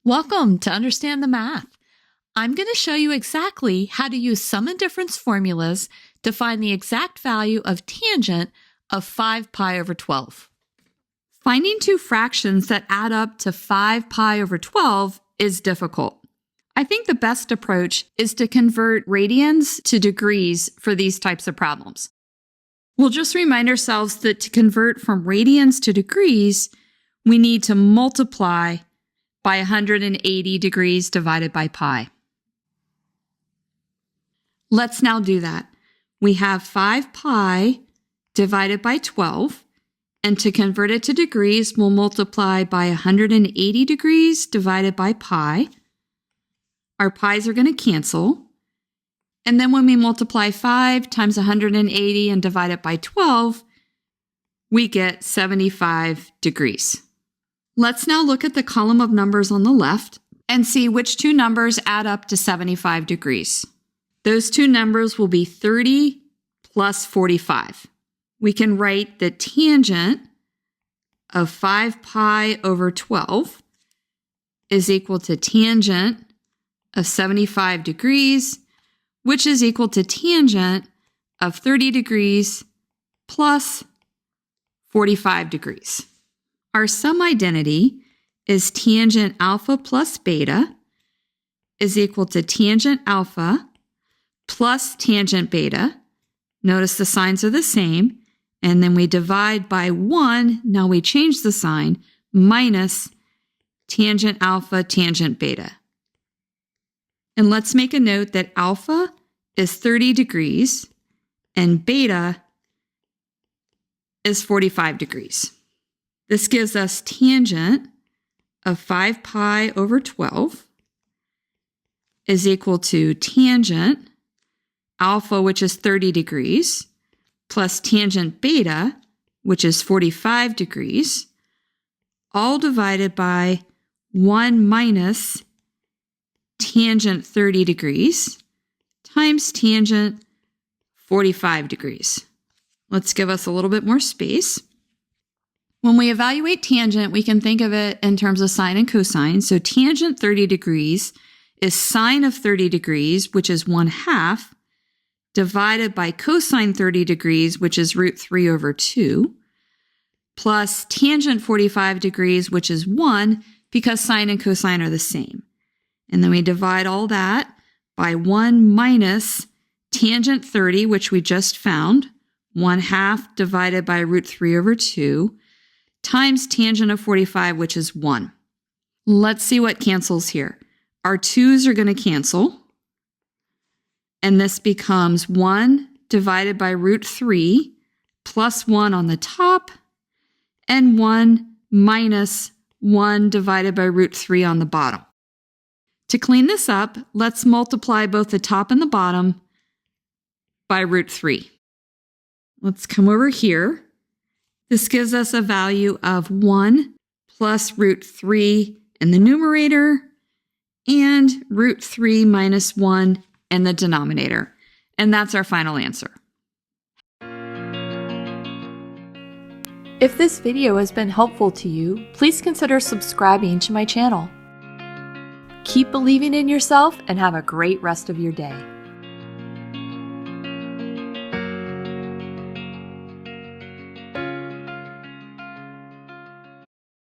Welcome to Understand the Math. I'm going to show you exactly how to use sum and difference formulas to find the exact value of tangent of 5 pi over 12. Finding two fractions that add up to 5 pi over 12 is difficult. I think the best approach is to convert radians to degrees for these types of problems. We'll just remind ourselves that to convert from radians to degrees, we need to multiply by 180 degrees divided by pi. Let's now do that. We have 5 pi divided by 12, and to convert it to degrees, we'll multiply by 180 degrees divided by pi. Our pi's are going to cancel. And then when we multiply 5 times 180 and divide it by 12, we get 75 degrees. Let's now look at the column of numbers on the left and see which two numbers add up to 75 degrees. Those two numbers will be 30 plus 45. We can write the tangent of 5 pi over 12 is equal to tangent of 75 degrees, which is equal to tangent of 30 degrees plus 45 degrees. Our sum identity is tangent alpha plus beta is equal to tangent alpha plus tangent beta. Notice the signs are the same. And then we divide by 1. Now we change the sign, minus tangent alpha tangent beta. And let's make a note that alpha is 30 degrees and beta is 45 degrees. This gives us tangent of 5 pi over 12 is equal to tangent alpha, which is 30 degrees, plus tangent beta, which is 45 degrees, all divided by 1 minus tangent 30 degrees times tangent 45 degrees. Let's give us a little bit more space. When we evaluate tangent, we can think of it in terms of sine and cosine. So tangent 30 degrees is sine of 30 degrees, which is 1/2, divided by cosine 30 degrees, which is root 3 over 2, plus tangent 45 degrees, which is 1, because sine and cosine are the same. And then we divide all that by 1 minus tangent 30, which we just found, 1/2 divided by root 3 over 2, times tangent of 45, which is 1. Let's see what cancels here. Our 2's are going to cancel. And this becomes 1 divided by root 3 plus 1 on the top, and 1 minus 1 divided by root 3 on the bottom. To clean this up, let's multiply both the top and the bottom by root 3. Let's come over here. This gives us a value of 1 plus root 3 in the numerator and root 3 minus 1 in the denominator. And that's our final answer. If this video has been helpful to you, please consider subscribing to my channel. Keep believing in yourself and have a great rest of your day.